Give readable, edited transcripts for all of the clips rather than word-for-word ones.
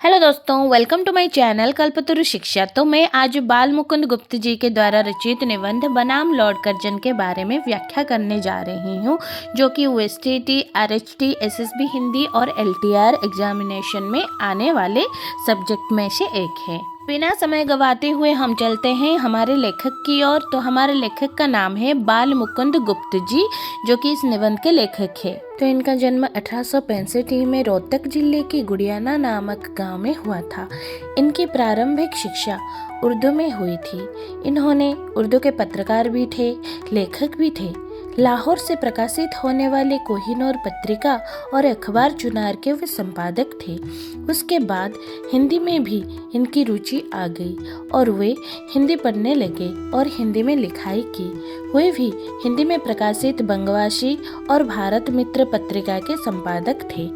Hello दोस्तों, welcome to my channel कल्पतरु शिक्षा। तो मैं आज बाल मुकुंद गुप्त जी के द्वारा रचित निबंध बनाम लॉर्ड कर्जन के बारे में व्याख्या करने जा रही हूँ, जो कि OSTT, RHT, SSB हिंदी और LTR एग्जामिनेशन में आने वाले सब्जेक्ट में से एक है। बिना समय गवाते हुए हम चलते हैं हमारे लेखक की ओर। तो हमारे लेखक का नाम है बाल मुकुंद गुप्त जी, जो कि इस निबंध के लेखक है। तो इनका जन्म 1865 में रोहतक जिले की गुड़ियाना नामक गांव में हुआ था। इनकी प्रारंभिक शिक्षा उर्दू में हुई थी। इन्होंने उर्दू के पत्रकार भी थे, लेखक भी थे। लाहौर से प्रकाशित होने वाले कोहिनूर पत्रिका और अखबार चुनार के वे संपादक थे। उसके बाद हिंदी में भी इनकी रुचि आ गई और वे हिंदी पढ़ने लगे और हिंदी में लिखाई की। वे भी हिंदी में प्रकाशित बंगवासी और भारत मित्र पत्रिका के संपादक थे।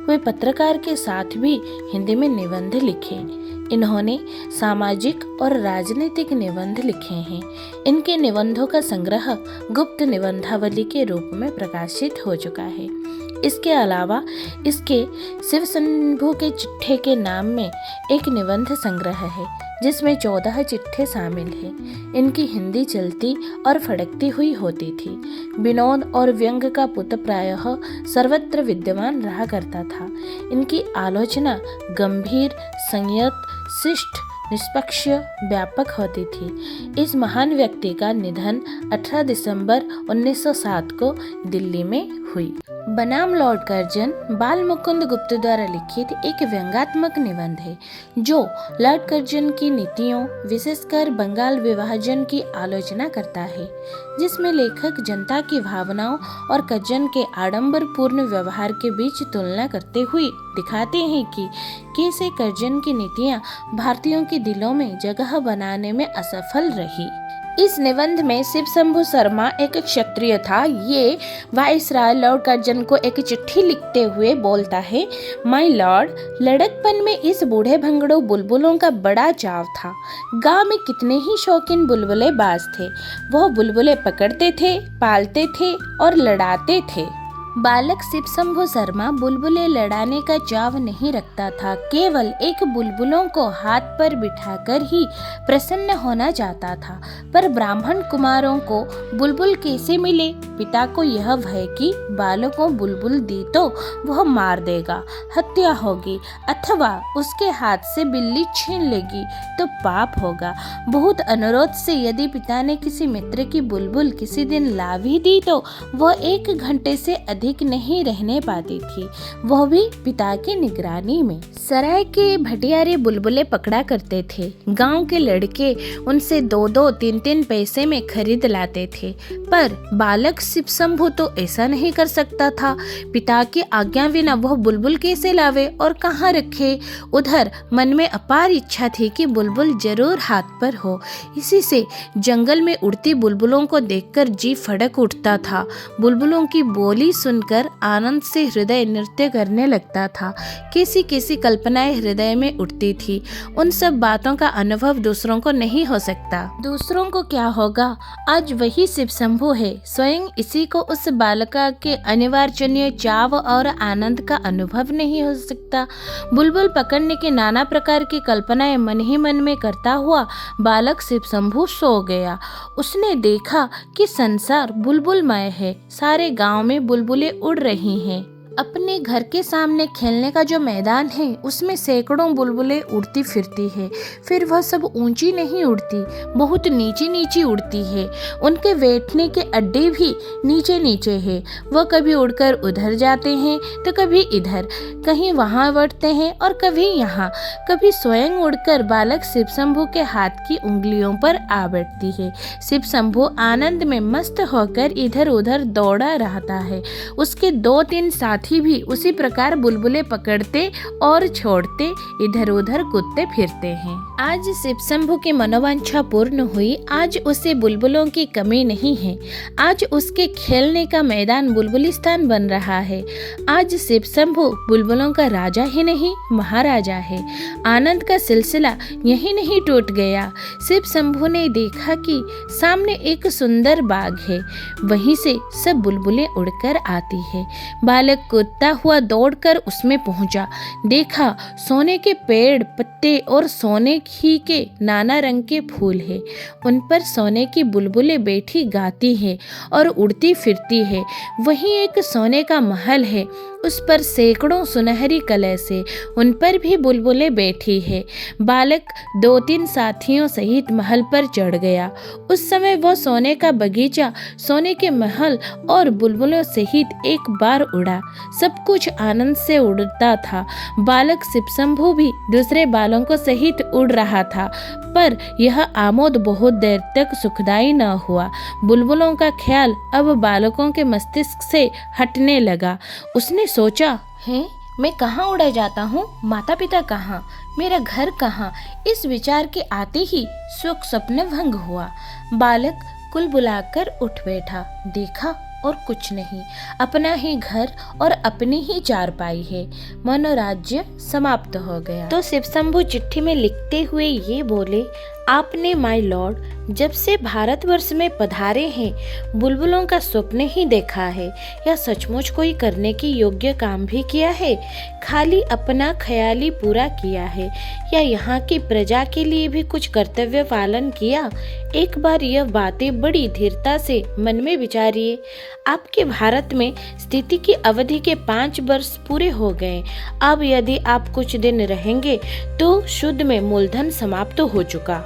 वे पत्रकार के साथ भी हिंदी में निबंध लिखे। इन्होंने सामाजिक और राजनीतिक निबंध लिखे हैं। इनके निबंधों का संग्रह गुप्त निबंधावली के रूप में प्रकाशित हो चुका है। इसके अलावा इसके शिव शंभू के चिट्ठे के नाम में एक निबंध संग्रह है, जिसमें 14 चिट्ठे शामिल हैं। इनकी हिंदी चलती और फड़कती हुई होती थी। विनोद और व्यंग का पुट प्रायः सर्वत्र विद्यमान रहा करता था। इनकी आलोचना गंभीर, संयत, शिष्ट, निष्पक्ष, व्यापक होती थी। इस महान व्यक्ति का निधन 18 दिसंबर 1907 को दिल्ली में हुई। बनाम लॉर्ड कर्जन बाल मुकुंद गुप्त द्वारा लिखित एक व्यंग्यात्मक निबंध है, जो लॉर्ड कर्जन की नीतियों, विशेषकर बंगाल विभाजन की आलोचना करता है, जिसमें लेखक जनता की भावनाओं और कर्जन के आडंबरपूर्ण व्यवहार के बीच तुलना करते हुए दिखाते हैं कि कैसे कर्जन की नीतियां भारतीयों के दिलों में जगह बनाने में असफल रही। इस निबंध में शिव शंभू शर्मा एक क्षत्रिय था। ये वाइसराय लॉर्ड कर्जन को एक चिट्ठी लिखते हुए बोलता है, माय लॉर्ड, लड़कपन में इस बूढ़े भंगड़ों बुलबुलों का बड़ा चाव था। गांव में कितने ही शौकीन बुलबुले बाज थे। वह बुलबुले पकड़ते थे, पालते थे और लड़ाते थे। बालक शिव शंभू शर्मा बुलबुले लड़ाने का चाव नहीं रखता था, केवल एक बुलबुलों को हाथ पर बिठाकर ही प्रसन्न होना चाहता था। पर ब्राह्मण कुमारों को बुलबुल कैसे मिले? पिता को यह भय कि बालों को बुलबुल दी तो वह मार देगा, हत्या होगी, अथवा उसके हाथ से बिल्ली छीन लेगी तो पाप होगा। बहुत अनुरोध से यदि पिता ने किसी मित्र की बुलबुल किसी दिन ला भी दी तो वह 1 घंटे से अधिक नहीं रहने पाती थी, वह भी पिता की निगरानी में। सराय के भटियारे बुलबुले पकड़ा करते थे। गांव के लड़के उनसे 2-2, 3-3 पैसे में खरीद लाते थे। पर बालक शिव शंभू तो ऐसा नहीं कर सकता था। पिता की आज्ञा बिना वह बुलबुल कैसे लावे और कहाँ रखे? उधर मन में अपार इच्छा थी कि बुलबुल जरूर हाथ पर हो। इसी से जंगल में उड़ती बुलबुलों को देखकर जी फड़क उठता था। बुलबुलों की बोली सुनकर आनंद से हृदय नृत्य करने लगता था। कैसी कैसी कल्पनाएं हृदय में उठती थी। उन सब बातों का अनुभव दूसरों को नहीं हो सकता। दूसरों को क्या होगा? आज वही शिव शंभू है। स्वयं इसी को उस बालका के अनिवार्य चाव और आनंद का अनुभव नहीं हो सकता। बुलबुल पकड़ने के नाना प्रकार की कल्पनाएं मन ही मन में करता हुआ बालक शिव शंभू सो गया। उसने देखा कि संसार बुलबुलमय है। सारे गांव में बुलबुलें उड़ रही हैं। अपने घर के सामने खेलने का जो मैदान है, उसमें सैकड़ों बुलबुलें उड़ती फिरती है। फिर वह सब ऊंची नहीं उड़ती, बहुत नीचे नीचे उड़ती है। उनके बैठने के अड्डे भी नीचे नीचे है। वह कभी उड़कर उधर जाते हैं तो कभी इधर, कहीं वहां बढ़ते हैं और कभी यहाँ। कभी स्वयं उड़कर बालक शिव शंभू के हाथ की उंगलियों पर आ बैठती है। शिव शंभू आनंद में मस्त होकर इधर उधर दौड़ा रहता है। उसके 2-3 साथी भी उसी प्रकार बुलबुले पकड़ते और छोड़ते इधर उधर कूदते फिरते हैं। आज शिव शंभू की मनोवांछा पूर्ण हुई। आज उसे बुलबुलों की कमी नहीं है। आज उसके खेलने का मैदान बुलबुलिस्तान बन रहा है। आज शिव शंभू बुलबुलों का राजा ही नहीं, महाराजा है। आनंद का सिलसिला यही नहीं टूट गया। शिव शंभू ने देखा कि सामने एक सुंदर बाग है, वहीं से सब बुलबुलें उड़कर आती है। बालक कूदता हुआ दौड़कर उसमें पहुंचा। देखा सोने के पेड़ पत्ते और सोने ही के नाना रंग के फूल है। उन पर सोने की बुलबुलें बैठी गाती है और उड़ती फिरती है। वहीं एक सोने का महल है, उस पर सैकड़ों सुनहरी कलशें, उन पर भी बुलबुलें बैठी है। बालक 2-3 साथियों सहित महल पर चढ़ गया। उस समय वह सोने का बगीचा, सोने के महल और बुलबुलों सहित एक बार उड़ा। सब कुछ आनंद से उड़ता था। बालक शिवशंभु भी दूसरे बालों को सहित उड़ रहा था, पर यह आमोद बहुत देर तक सुखदायी न हुआ। बुलबुलों का ख्याल अब बालकों के मस्तिष्क से हटने लगा। उसने सोचा, है मैं कहाँ उड़ा जाता हूँ, माता पिता कहाँ, मेरा घर कहाँ। इस विचार के आते ही सुख स्वप्न भंग हुआ। बालक कुल बुलाकर उठ बैठा। देखा और कुछ नहीं, अपना ही घर और अपनी ही चारपाई है। मनोराज्य समाप्त हो गया। तो शिवशंभु चिट्ठी में लिखते हुए ये बोले, आपने माय लॉर्ड जब से भारतवर्ष में पधारे हैं बुलबुलों का स्वप्न ही देखा है, या सचमुच कोई करने की योग्य काम भी किया है, खाली अपना ख्याली पूरा किया है, या यहाँ की प्रजा के लिए भी कुछ कर्तव्य पालन किया। एक बार यह बातें बड़ी धीरता से मन में विचारिए। आपके भारत में स्थिति की अवधि के 5 वर्ष पूरे हो गए। अब यदि आप कुछ दिन रहेंगे तो शुद्ध में मूलधन समाप्त हो चुका।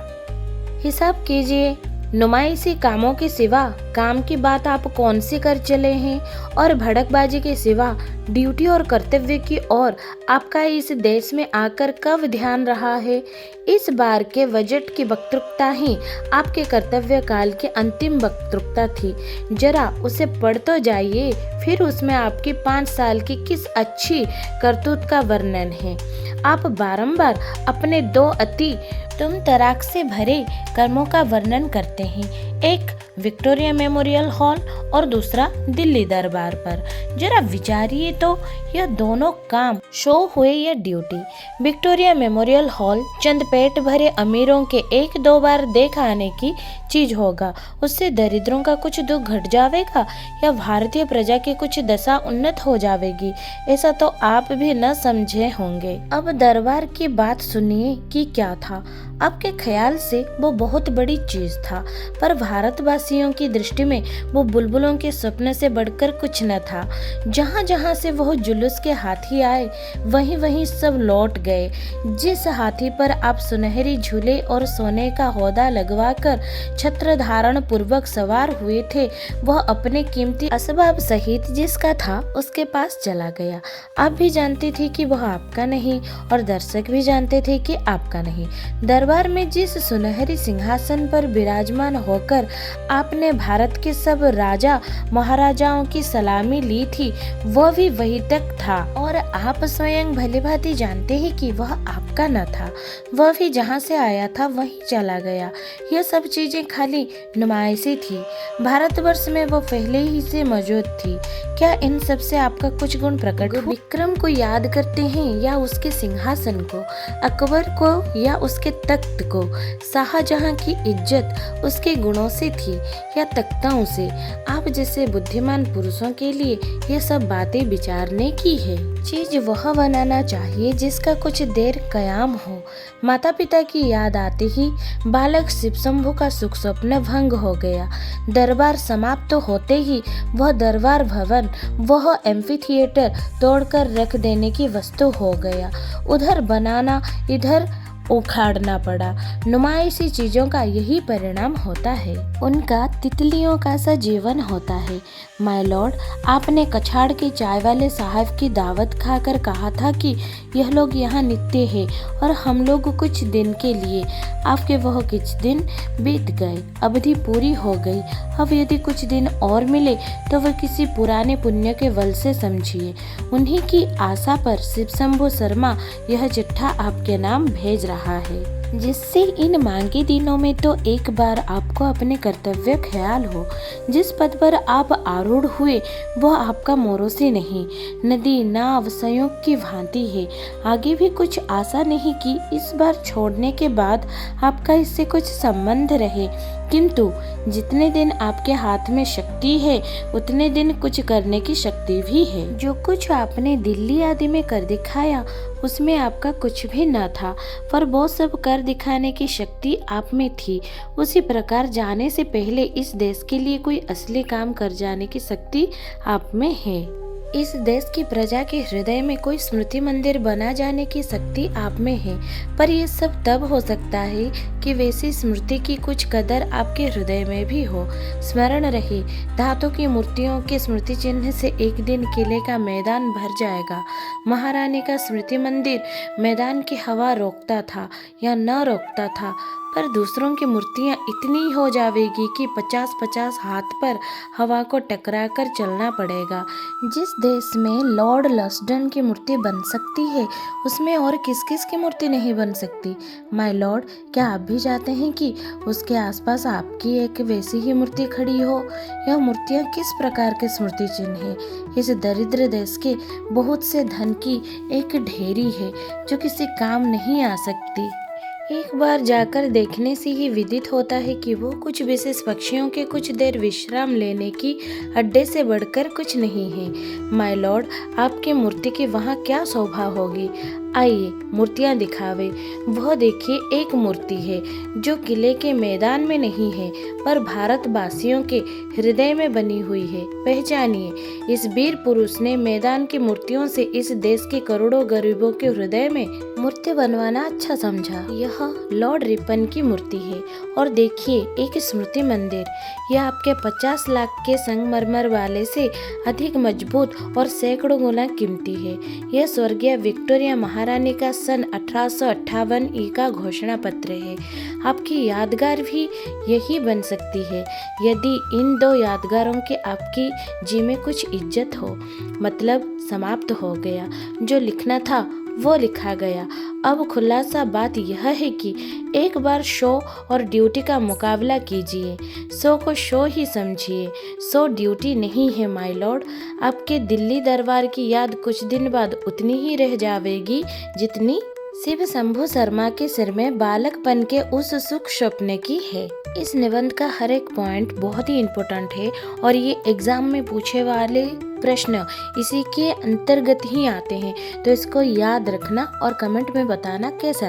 हिसाब कीजिए, नुमाइशी कामों के सिवा काम की बात आप कौन सी कर चले हैं, और भड़कबाजी के सिवा ड्यूटी और कर्तव्य की ओर आपका इस देश में आकर कब ध्यान रहा है। इस बार के बजट की वक्तृता ही आपके कर्तव्य काल की अंतिम वक्तृता थी। जरा उसे पढ़ तो जाइए, फिर उसमें आपकी 5 साल की किस अच्छी करतूत का वर्णन है। आप बारंबार अपने 2 अति तुम तराक से भरे कर्मों का वर्णन करते हैं, एक विक्टोरिया मेमोरियल हॉल और दूसरा दिल्ली दरबार पर। जरा विचारिए तो यह दोनों काम शो हुए या ड्यूटी। विक्टोरिया मेमोरियल हॉल चंद पेट भरे अमीरों के 1-2 बार देख आने की चीज होगा, उससे दरिद्रों का कुछ दुख घट जाएगा, या भारतीय प्रजा की कुछ दशा उन्नत हो जाएगी, ऐसा तो आप भी न समझे होंगे। अब दरबार की बात सुनिए कि क्या था। आपके ख्याल से वो बहुत बड़ी चीज था, पर भारतवासियों की दृष्टि में वो बुलबुलों के स्वप्न से बढ़कर कुछ न था। जहाँ जहाँ से वह जुलूस के हाथी आए, वहीं वहीं सब लौट गए। जिस हाथी पर आप सुनहरी झूले और सोने का हौदा लगवाकर छत्र धारण पूर्वक सवार हुए थे, वह अपने कीमती असबाब सहित जिसका था उसके पास चला गया। आप भी जानती थी कि वह आपका नहीं, और दर्शक भी जानते थे कि आपका नहीं। दरबार में जिस सुनहरी सिंहासन पर विराजमान होकर आपने भारत के सब राजा महाराजाओं की सलामी ली थी, वह भी वही तक था, और आप स्वयं भलीभांति जानते ही कि वह आपका न था। वह भी जहाँ से आया था वहीं चला गया। यह सब चीजें खाली नुमाइशी थी। भारतवर्ष में वो पहले ही से मौजूद थी। क्या इन सब से आपका कुछ गुण प्रकट हो? विक्रम को याद करते हैं या उसके सिंहासन को, अकबर को या उसके तख्त को, शाहजहां की इज्जत उसके गुणों से थी या तख्ताओं से? आप जैसे बुद्धिमान पुरुषों के लिए ये सब बातें विचारने की है। चीज वह बनाना चाहिए जिसका कुछ देर कयाम हो। माता पिता की याद आते ही बालक शिवशंभु का सुख स्वप्न भंग हो गया। दरबार समाप्त होते ही वह दरबार भवन, वह एम्फी थिएटर तोड़कर रख देने की वस्तु हो गया। उधर बनाना, इधर उखाड़ना पड़ा। नुमाइशी चीजों का यही परिणाम होता है। उनका तितलियों का सा जीवन होता है। माय लॉर्ड, आपने कछाड़ के चाय वाले साहब की दावत खाकर कहा था कि यह लोग यहाँ नित्य है और हम लोग कुछ दिन के लिए। आपके वह कुछ दिन बीत गए, अवधि पूरी हो गई। अब यदि कुछ दिन और मिले तो वह किसी पुराने पुण्य के बल से समझिए। उन्हीं की आशा पर शिवशंभु शर्मा यह चिट्ठा आपके नाम भेज रहा है। जिससे इन मांगी दिनों में तो एक बार आपको अपने कर्तव्य ख्याल हो। जिस पद पर आप आरूढ़ हुए वह आपका मोरोसी नहीं, नदी नाव संयोग की भांति है। आगे भी कुछ आशा नहीं कि इस बार छोड़ने के बाद आपका इससे कुछ संबंध रहे, किंतु जितने दिन आपके हाथ में शक्ति है उतने दिन कुछ करने की शक्ति भी है। जो कुछ आपने दिल्ली आदि में कर दिखाया उसमें आपका कुछ भी न था, पर वो सब कर दिखाने की शक्ति आप में थी। उसी प्रकार जाने से पहले इस देश के लिए कोई असली काम कर जाने की शक्ति आप में है। इस देश की प्रजा के हृदय में कोई स्मृति मंदिर बना जाने की शक्ति आप में है, पर यह सब तब हो सकता है कि वैसी स्मृति की कुछ कदर आपके हृदय में भी हो। स्मरण रहे, धातु की मूर्तियों के स्मृति चिन्ह से एक दिन किले का मैदान भर जाएगा। महारानी का स्मृति मंदिर मैदान की हवा रोकता था या न रोकता था, पर दूसरों की मूर्तियां इतनी हो जाएगी कि 50-50 हाथ पर हवा को टकरा कर चलना पड़ेगा। जिस देश में लॉर्ड लस्टन की मूर्ति बन सकती है उसमें और किस किस की मूर्ति नहीं बन सकती। माय लॉर्ड, क्या आप भी चाहते हैं कि उसके आसपास आपकी एक वैसी ही मूर्ति खड़ी हो? यह मूर्तियां किस प्रकार के स्मृति चिन्ह है? इस दरिद्र देश के बहुत से धन की एक ढेरी है जो किसी काम नहीं आ सकती। एक बार जाकर देखने से ही विदित होता है कि वो कुछ विशेष पक्षियों के कुछ देर विश्राम लेने की अड्डे से बढ़कर कुछ नहीं है। माय लॉर्ड, आपकी मूर्ति की वहाँ क्या शोभा होगी। आइए मूर्तियाँ दिखावे। वह देखिए, एक मूर्ति है जो किले के मैदान में नहीं है पर भारतवासियों के हृदय में बनी हुई है। पहचानिए, इस वीर पुरुष ने मैदान की मूर्तियों से इस देश के करोड़ों गरीबों के हृदय में मूर्ति बनवाना अच्छा समझा। यह लॉर्ड रिपन की मूर्ति है और देखिए एक स्मृति मंदिर। यह आपके 50 लाख के संगमरमर वाले से अधिक मजबूत और सैकड़ों गुना कीमती है। यह स्वर्गीय विक्टोरिया महारानी का सन 1858 ई का घोषणा पत्र है। आपकी यादगार भी यही बन सकती है यदि इन दो यादगारों की आपकी जी में कुछ इज्जत हो। मतलब समाप्त हो गया, जो लिखना था वो लिखा गया। अब खुलासा बात यह है कि एक बार शो और ड्यूटी का मुकाबला कीजिए। शो को शो ही समझिए, शो ड्यूटी नहीं है माय लॉर्ड। आपके दिल्ली दरबार की याद कुछ दिन बाद उतनी ही रह जाएगी जितनी शिव शंभू शर्मा के सिर में बालकपन के उस सुख स्वप्न की है। इस निबंध का हर एक पॉइंट बहुत ही इम्पोर्टेंट है और ये एग्जाम में पूछे वाले प्रश्न इसी के अंतर्गत ही आते हैं, तो इसको याद रखना और कमेंट में बताना कैसा लगा।